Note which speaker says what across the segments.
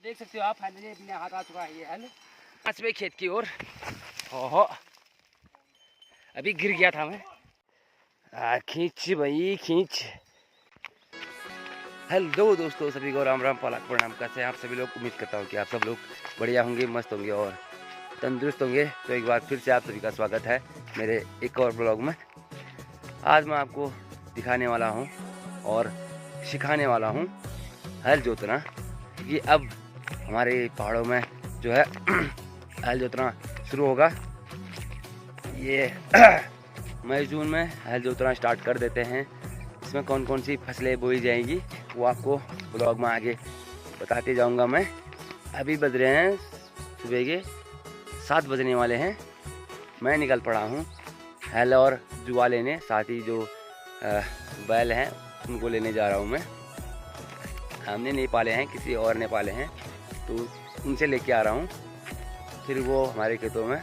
Speaker 1: देख सकते हो आप, फाइनली अपने हाथ आ चुका है ये हल पांचवे खेत की ओर। हो अभी गिर गया था मैं। खींच भाई खींच। हेलो दोस्तों, सभी को राम राम पालक प्रणाम। कैसे हैं आप सभी लोग? उम्मीद करता हूँ कि आप सब लोग बढ़िया होंगे, मस्त होंगे और तंदुरुस्त होंगे। तो एक बार फिर से आप सभी का स्वागत है मेरे एक और ब्लॉग में। आज मैं आपको दिखाने वाला हूँ और सिखाने वाला हूँ हल जोतना, क्योंकि अब हमारे पहाड़ों में जो है हल जोतना शुरू होगा। ये मई जून में हल जोतना स्टार्ट कर देते हैं। इसमें कौन कौन सी फसलें बोई जाएंगी वो आपको ब्लॉग में आगे बताते जाऊंगा मैं। अभी बज रहे हैं सुबह के 7 बजने वाले हैं। मैं निकल पड़ा हूँ हल और जुआ लेने, साथ ही जो बैल हैं उनको लेने जा रहा हूँ मैं। हमने नहीं पाले हैं, किसी और ने पाले हैं, तो उनसे लेके आ रहा हूँ। फिर वो हमारे खेतों में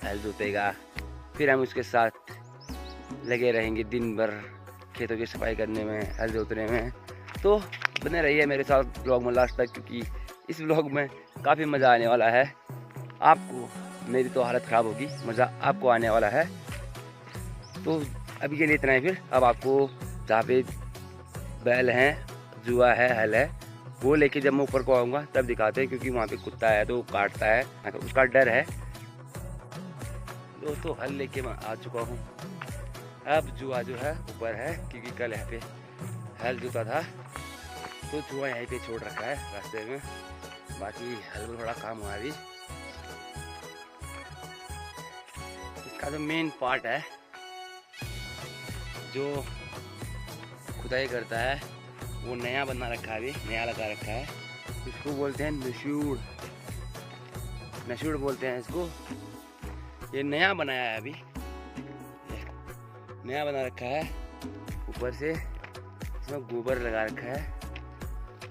Speaker 1: हल जोतेगा, फिर हम उसके साथ लगे रहेंगे दिन भर खेतों की सफाई करने में, हल जोतने में। तो बने रहिए मेरे साथ ब्लॉग में लास्ट तक, क्योंकि इस ब्लॉग में काफ़ी मज़ा आने वाला है आपको। मेरी तो हालत ख़राब होगी, मज़ा आपको आने वाला है। तो अभी के लिए इतना ही। फिर अब आपको जहाँ पे बैल हैं, जुआ है, हल है, वो लेके जब मैं ऊपर को आऊँगा तब दिखाते हैं, क्योंकि वहाँ पे कुत्ता है तो काटता है, उसका डर है। दोस्तों हल लेके मैं आ चुका हूँ। अब जुआ जो है ऊपर है, क्योंकि कल यहाँ पे हल जोता था तो जुआ यहीं पे छोड़ रखा है रास्ते में। बाकी हल में थोड़ा काम हुआ अभी। इसका जो मेन पार्ट है जो खुदाई करता है वो नया बना रखा है, अभी नया लगा रखा है। इसको बोलते हैं नशूड़, नशूड़ बोलते हैं इसको। ये नया बनाया है, अभी नया बना रखा है। ऊपर से इसमें गोबर लगा रखा है,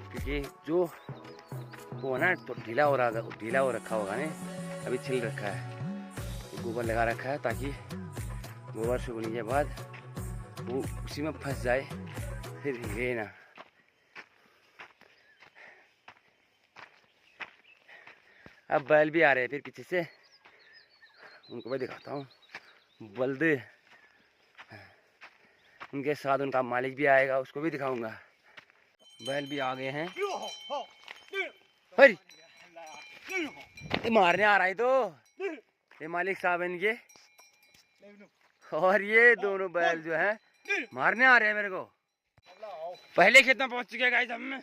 Speaker 1: क्योंकि जो वो ना तो ढीला हो रखा होगा ने, अभी छिल रखा है। तो गोबर लगा रखा है ताकि गोबर सूखने के बाद वो उसी में फंस जाए, फिर हिले ना। अब बैल भी आ रहे हैं फिर पीछे से, उनको मैं दिखाता हूँ। बल्द उनके साथ उनका मालिक भी आएगा, उसको भी दिखाऊंगा। बैल भी आ गए हैं। ये मारने आ रहा है तो ये मालिक साहब है इनके, और ये दोनों बैल जो है मारने आ रहे हैं मेरे को। पहले खेत में पहुंच चुके हैं गाइस हम।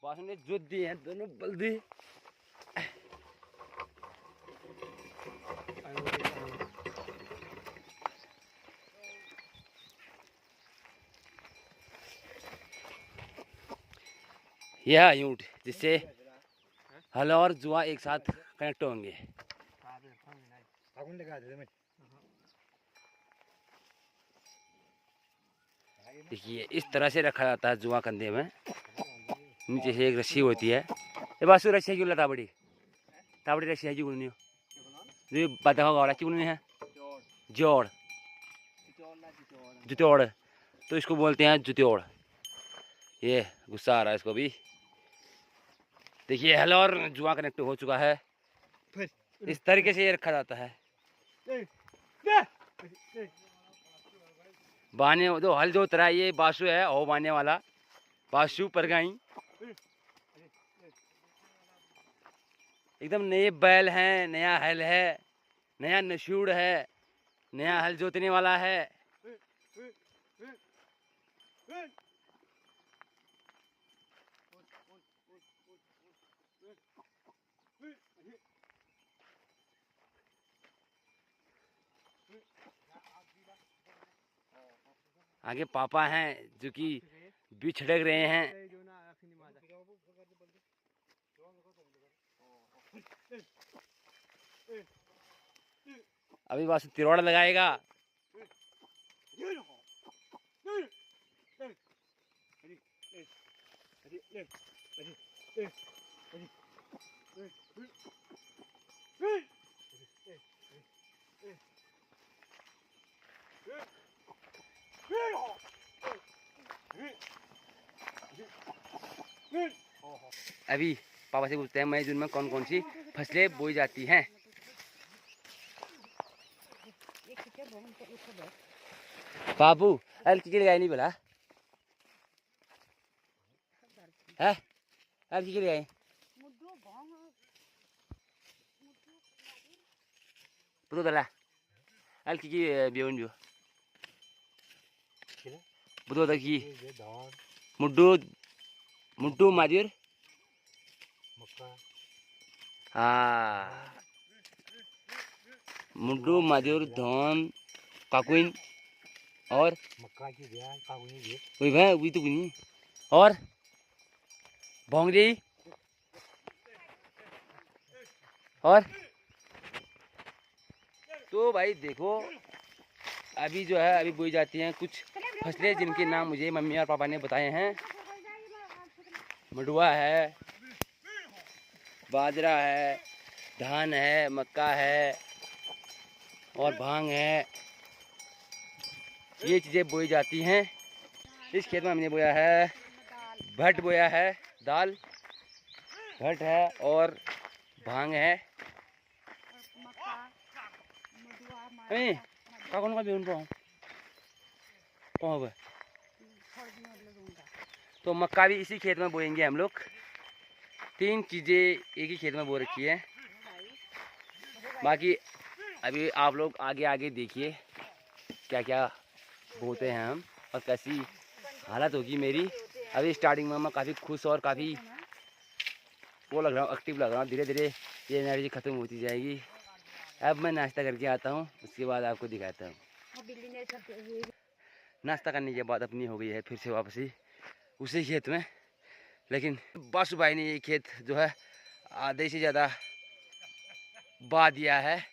Speaker 1: बासु ने जोत दिए हैं दोनों बल्दी। यह यूंट जिससे हल और जुआ एक साथ कनेक्ट होंगे। देखिए इस तरह से रखा जाता है जुआ कंधे में। नीचे से एक रस्सी होती है। ये बासु रस्सी क्यों लता बड़ी ताबड़ी रस्सी है जी गुनी जो बात होगा क्यों नहीं है? जोड़, जुतोड़, तो इसको बोलते हैं जुतोड़। ये गुस्सा आ रहा है इसको भी। देखिए हल और जुआ कनेक्ट हो चुका है। इस तरीके से ये रखा जाता है। बाने जो हल जोत रहा है ये बासु है, हो बाने वाला बासु परगाई। एकदम नए बैल हैं, नया हल है, नया नशूड़ है, नया हल जोतने वाला है। आगे पापा हैं जो कि बीच छिड़क रहे हैं। अभी बस तिरोड़ा लगाएगा। अभी पापा से पूछते हैं मई जून में कौन कौन सी फसलें बोई जाती हैं। बाबू अल की लगाई नहीं बोला है, अल की लगाई betul dah lah. Al kiki bion jo. Betul dah kiki. Muddu majur. हाँ मुड्डू मजूर धान काकुइन और मक्का की वही भाई वही तो नहीं और भोंगरी और तो भाई देखो अभी जो है अभी बोई जाती हैं कुछ फसलें जिनके नाम मुझे मम्मी और पापा ने बताए हैं। मडुआ है, बाजरा है, धान है, मक्का है और भांग है, ये चीज़ें बोई जाती हैं। इस खेत में हमने बोया है भट्ट, बोया है दाल, भट्ट है और भांग है। कौन का बेउन पाओ तो मक्का भी इसी खेत में बोएंगे हम लोग। तीन चीज़ें एक ही खेत में बो रखी है। बाकी अभी आप लोग आगे आगे देखिए क्या क्या बोते हैं हम और कैसी हालत होगी मेरी। अभी स्टार्टिंग में मैं काफ़ी खुश और काफ़ी वो लग रहा हूँ, एक्टिव लग रहा हूँ। धीरे धीरे ये एनर्जी ख़त्म होती जाएगी। अब मैं नाश्ता करके आता हूँ, उसके बाद आपको दिखाता हूँ। नाश्ता करने के बाद अपनी हो गई है फिर से वापसी उसी खेत में। लेकिन बासु भाई ने ये खेत जो है आधे से ज़्यादा बा दिया है,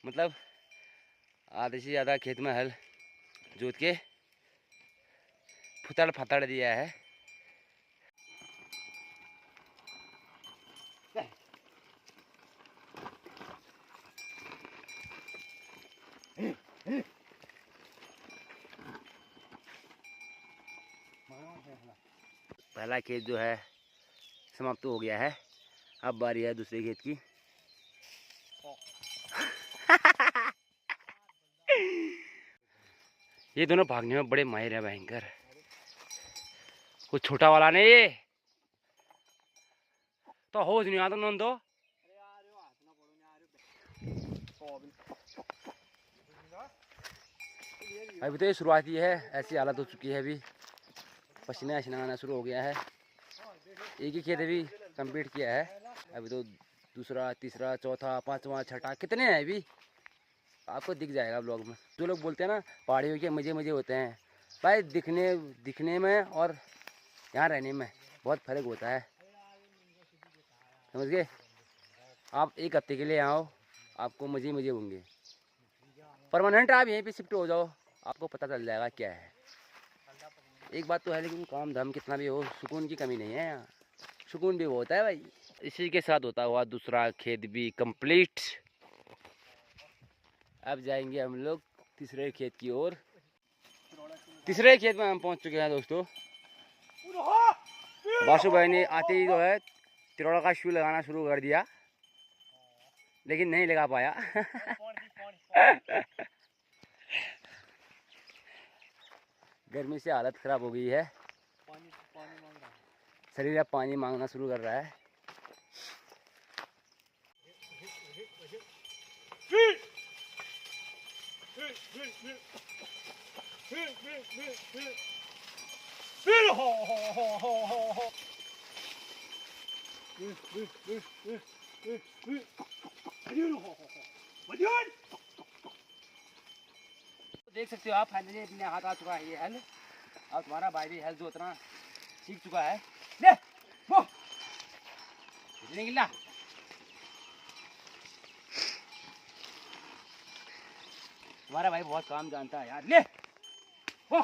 Speaker 1: मतलब आधे से ज़्यादा खेत में हल जोत के फुतड़ फतड़ दिया है। पहला खेत जो है समाप्त हो गया है, अब बारी है दूसरे खेत की। ये दोनों भागने में बड़े माहिर है भयंकर। कुछ छोटा वाला नहीं ये तो होश नहीं आता नंदो। अभी तो ये शुरुआती है, ऐसी हालत हो चुकी है। अभी पसीना आना शुरू हो गया है। एक ही खेत अभी कंप्लीट किया है, अभी तो दूसरा, तीसरा, चौथा, पांचवा, छठा कितने हैं अभी आपको दिख जाएगा ब्लॉग में। जो लोग बोलते हैं ना पहाड़ियों के मज़े मज़े होते हैं, भाई दिखने में और यहाँ रहने में बहुत फ़र्क होता है, समझ गए। आप एक हफ्ते के लिए आओ, आपको मज़े मज़े होंगे। परमानेंट आप यहीं पे शिफ्ट हो जाओ, आपको पता चल जाएगा क्या है। एक बात तो है, लेकिन काम धाम कितना भी हो सुकून की कमी नहीं है यहाँ, सुकून भी होता है भाई। इसी के साथ होता हुआ दूसरा खेत भी कंप्लीट। अब जाएंगे हम लोग तीसरे खेत की ओर। तीसरे खेत में हम पहुंच चुके हैं दोस्तों। बासु भाई ने आते ही जो है तिरोड़ा का शू लगाना शुरू कर दिया, लेकिन नहीं लगा पाया। गर्मी से हालत ख़राब हो गई है, शरीर अब पानी मांगना शुरू कर रहा है। देख सकते हो आप, फाइनली अपने हाथ आ चुका है ये हल। अब तुम्हारा भाई भी हल जोतना सीख चुका है। ले वो गिला तुम्हारा भाई बहुत काम जानता है यार। ले हो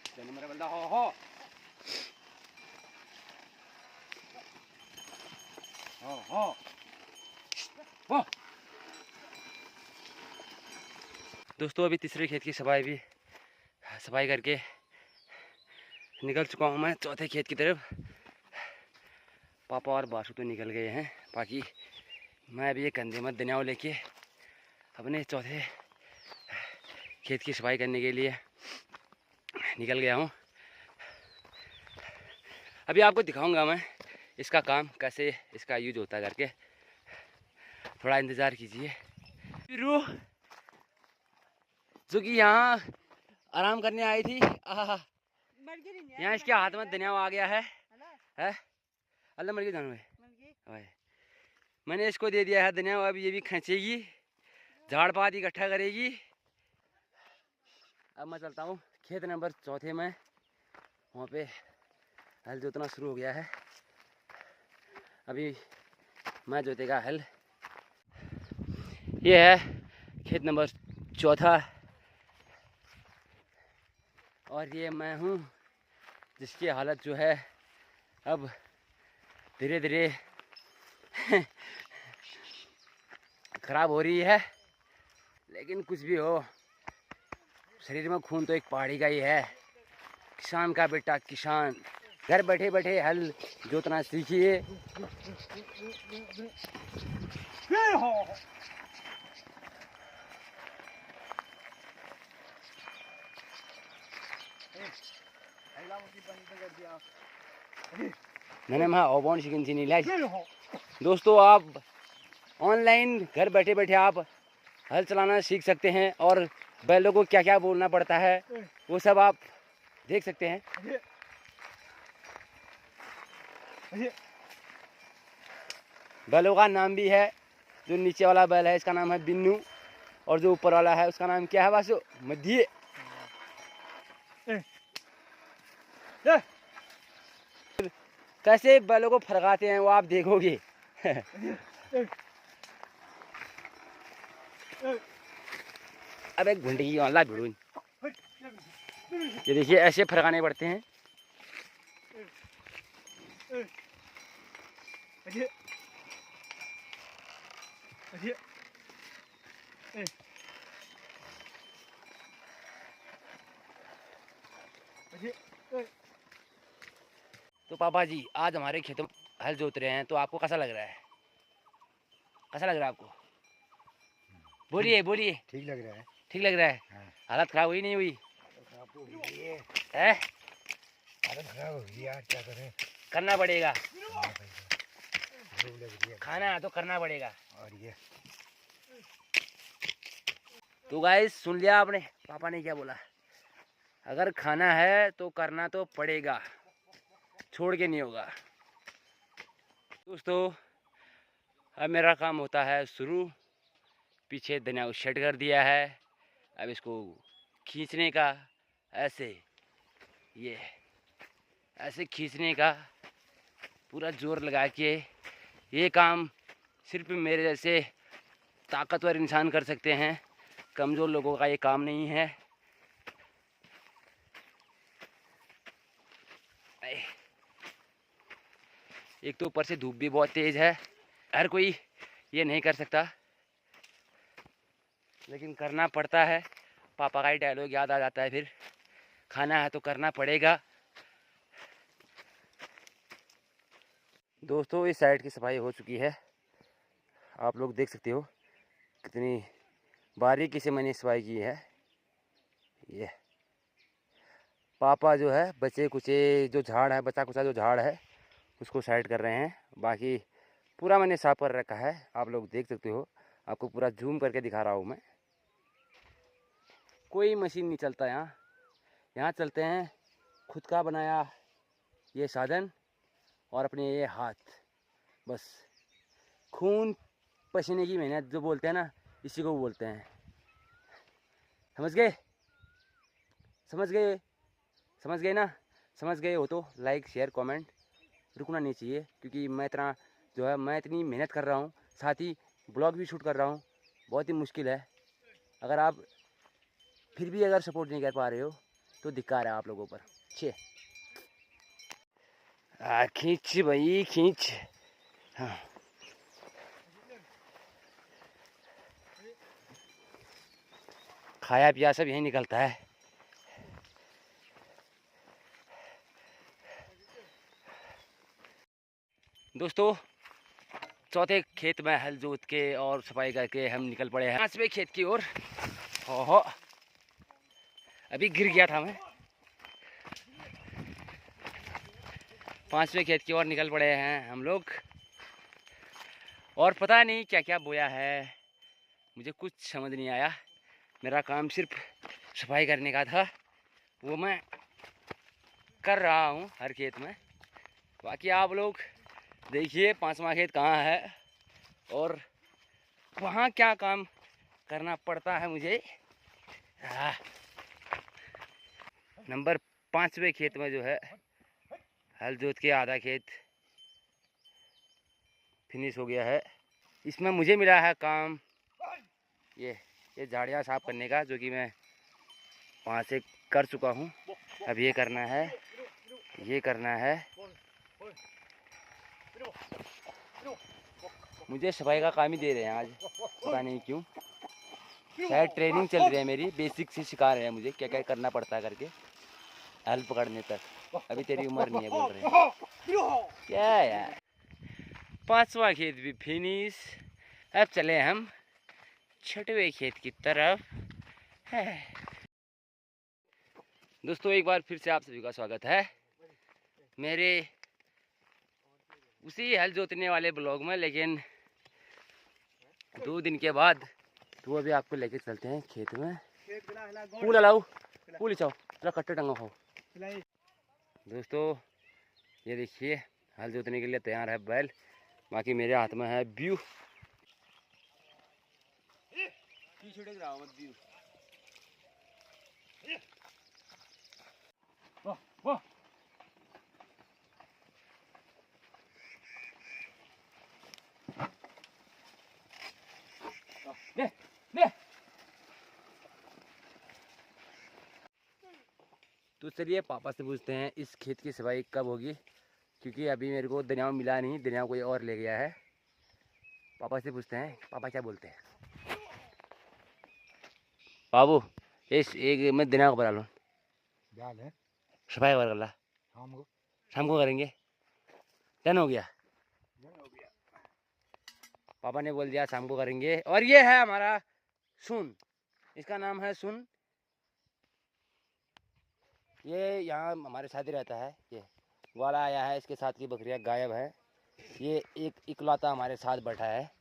Speaker 1: चलो मेरा बंदा हो दोस्तों अभी तीसरे खेत की सफाई करके निकल चुका हूँ मैं चौथे खेत की तरफ। पापा और बासु तो निकल गए हैं, बाकी मैं अभी ये कंधे में दनियाव लेके अपने चौथे खेत की सफाई करने के लिए निकल गया हूँ। अभी आपको दिखाऊंगा मैं इसका काम कैसे इसका यूज होता है करके, थोड़ा इंतज़ार कीजिए। जो कि यहाँ आराम करने आई थी, यहाँ इसके हाथ में दनियाव आ गया है अल्लाह मर गई जान भाई। मैंने इसको दे दिया है दनियाव, अब ये भी खींचेगी, झाड़ पात इकट्ठा करेगी। अब मैं चलता हूँ खेत नंबर चौथे में, वहाँ पे हल जोतना शुरू हो गया है। अभी मैं जोतेगा हल। ये है खेत नंबर चौथा और ये मैं हूँ जिसकी हालत जो है अब धीरे धीरे ख़राब हो रही है। लेकिन कुछ भी हो, शरीर में खून तो एक पहाड़ी का ही है। किसान का बेटा किसान, घर बैठे बैठे हल जोतना सीखिए। मैंने वहाँ ओबॉन शिकन से नहीं लाई। दोस्तों, आप ऑनलाइन घर बैठे बैठे आप हल चलाना सीख सकते हैं और बैलों को क्या क्या बोलना पड़ता है वो सब आप देख सकते हैं। बैलों का नाम भी है। जो नीचे वाला बैल है इसका नाम है बिन्नू और जो ऊपर वाला है उसका नाम क्या है वासु? मध्य। कैसे बैलों को फरकाते हैं वो आप देखोगे। अब एक घंटे की वाला भिड़ू, ये देखिए ऐसे फरकाने पड़ते हैं। तो पापा जी आज हमारे खेतों में हल जोत रहे हैं, तो आपको कैसा लग रहा है? कैसा लग रहा है आपको? बोलिए बोलिए।
Speaker 2: ठीक लग रहा है।
Speaker 1: ठीक लग रहा है।
Speaker 2: हाँ।
Speaker 1: हालत खराब हुई नहीं हुई
Speaker 2: है? हालत खराब हो गई यार, क्या करें?
Speaker 1: करना पड़ेगा,
Speaker 2: हाँ
Speaker 1: खाना है तो करना पड़ेगा।
Speaker 2: और ये
Speaker 1: तो गाइस सुन लिया आपने पापा ने क्या बोला, अगर खाना है तो करना तो पड़ेगा, छोड़ के नहीं होगा। दोस्तों अब मेरा काम होता है शुरू। पीछे दनियाव सेट कर दिया है, अब इसको खींचने का, ऐसे ये ऐसे खींचने का पूरा जोर लगा के। ये काम सिर्फ मेरे जैसे ताकतवर इंसान कर सकते हैं, कमज़ोर लोगों का ये काम नहीं है। एक तो ऊपर से धूप भी बहुत तेज़ है, हर कोई ये नहीं कर सकता, लेकिन करना पड़ता है। पापा का ही डायलॉग याद आ जाता है, फिर खाना है तो करना पड़ेगा। दोस्तों इस साइड की सफाई हो चुकी है, आप लोग देख सकते हो कितनी बारीकी से मैंने सफाई की है। ये पापा जो है बचे कुचे जो झाड़ है, बचा कुचा जो झाड़ है उसको साइड कर रहे हैं। बाकी पूरा मैंने साफ कर रखा है, आप लोग देख सकते हो। आपको पूरा जूम करके दिखा रहा हूँ मैं। कोई मशीन नहीं चलता यहाँ, यहाँ चलते हैं खुद का बनाया ये साधन और अपने ये हाथ। बस खून पसीने की मेहनत जो बोलते हैं ना, इसी को बोलते हैं। समझ गए? समझ गए? समझ गए ना? समझ गए हो तो लाइक शेयर कमेंट रुकना नहीं चाहिए, क्योंकि मैं इतना जो है मैं इतनी मेहनत कर रहा हूँ, साथ ही ब्लॉग भी शूट कर रहा हूँ। बहुत ही मुश्किल है। अगर आप फिर भी अगर सपोर्ट नहीं कर पा रहे हो तो धिक्कार है आप लोगों पर। छे खींच भाई खींच। हाँ खाया पिया सब यहीं निकलता है। दोस्तों चौथे खेत में हल जोत के और सफाई करके हम निकल पड़े हैं 5वें खेत की ओर। हो अभी गिर गया था मैं। 5वें खेत की ओर निकल पड़े हैं हम लोग और पता नहीं क्या क्या बोया है, मुझे कुछ समझ नहीं आया। मेरा काम सिर्फ सफाई करने का था, वो मैं कर रहा हूँ हर खेत में। बाकी आप लोग देखिए 5वां खेत कहाँ है और वहाँ क्या काम करना पड़ता है मुझे। नंबर 5वें खेत में जो है हल जोत के आधा खेत फिनिश हो गया है। इसमें मुझे मिला है काम ये झाड़ियाँ साफ करने का, जो कि मैं 5 से कर चुका हूँ। अब ये करना है, ये करना है। मुझे सफाई का काम ही दे रहे हैं आज, पता नहीं क्यों। शायद ट्रेनिंग चल रही है मेरी, बेसिक से सिखा रहे हैं मुझे क्या क्या करना पड़ता है करके हल पकड़ने तक। अभी तेरी उम्र नहीं है बोल रहे हैं क्या यार। 5वां खेत भी फिनिश। अब चले हम 6वें खेत की तरफ है। दोस्तों एक बार फिर से आप सभी का स्वागत है मेरे उसी हल जोतने वाले ब्लॉग में, लेकिन 2 दिन के बाद। तो अभी आपको लेके चलते हैं खेत में। पूल लाओ, पूल चाओ, जरा कट्टे टंगा हो। दोस्तों ये देखिए हल जोतने के लिए तैयार है बैल, बाकी मेरे हाथ में है व्यू। तो चलिए पापा से पूछते हैं इस खेत की सफाई कब होगी, क्योंकि अभी मेरे को दनियाव मिला नहीं, दनियाव कोई और ले गया है। पापा से पूछते हैं पापा क्या बोलते हैं। बाबू इस एक मैं दनियाव को बना लो, सफाई कर ला, शाम को करेंगे। डन हो गया, पापा ने बोल दिया शाम को करेंगे। और ये है हमारा सुन, इसका नाम है सुन। ये यहाँ हमारे साथ ही रहता है। ये ग्वाला आया है, इसके साथ की बकरियाँ गायब है। ये एक इकलौता हमारे साथ बैठा है।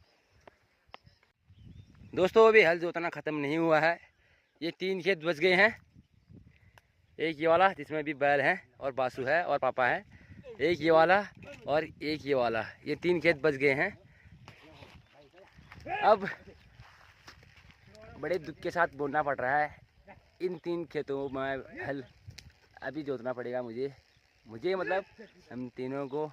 Speaker 1: दोस्तों अभी हल जोतना ख़त्म नहीं हुआ है। ये 3 खेत बच गए हैं। एक ये वाला जिसमें भी बैल है और बासु है और पापा है, एक ये वाला और एक ये वाला, ये 3 खेत बच गए हैं। अब बड़े दुख के साथ बोलना पड़ रहा है, इन 3 खेतों में हल अभी जोतना पड़ेगा मुझे मतलब हम तीनों को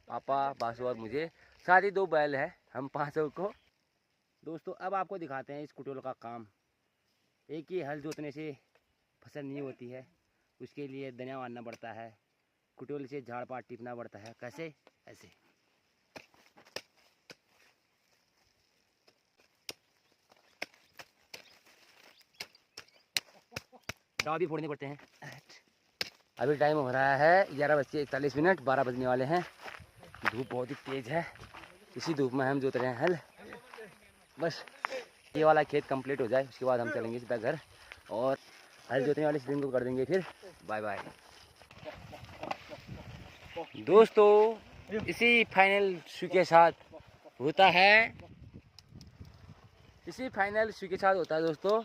Speaker 1: पापा बासु और मुझे, साथ ही 2 बैल है, हम 5 को। दोस्तों अब आपको दिखाते हैं इस कुटोल का काम। एक ही हल जोतने से फसल नहीं होती है, उसके लिए दनिया मारना पड़ता है, कुटोल से झाड़ पात टिपना पड़ता है। कैसे? ऐसे। दाव भी फोड़ने पड़ते हैं। अभी टाइम हो रहा है 11:41, 12 बजने वाले हैं। धूप बहुत ही तेज़ है, इसी धूप में हम जोत रहे हैं हल। बस ये वाला खेत कंप्लीट हो जाए, उसके बाद हम चलेंगे सीधा घर और हल जोतने वाले सीजन को कर देंगे फिर बाय बाय। दोस्तों इसी फाइनल शू के साथ होता है, दोस्तों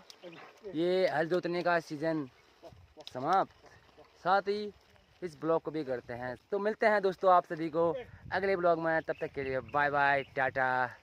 Speaker 1: ये हल जोतने का सीज़न समाप्त। साथ ही इस ब्लॉग को भी करते हैं। तो मिलते हैं दोस्तों आप सभी को अगले ब्लॉग में, तब तक के लिए बाय बाय, टाटा।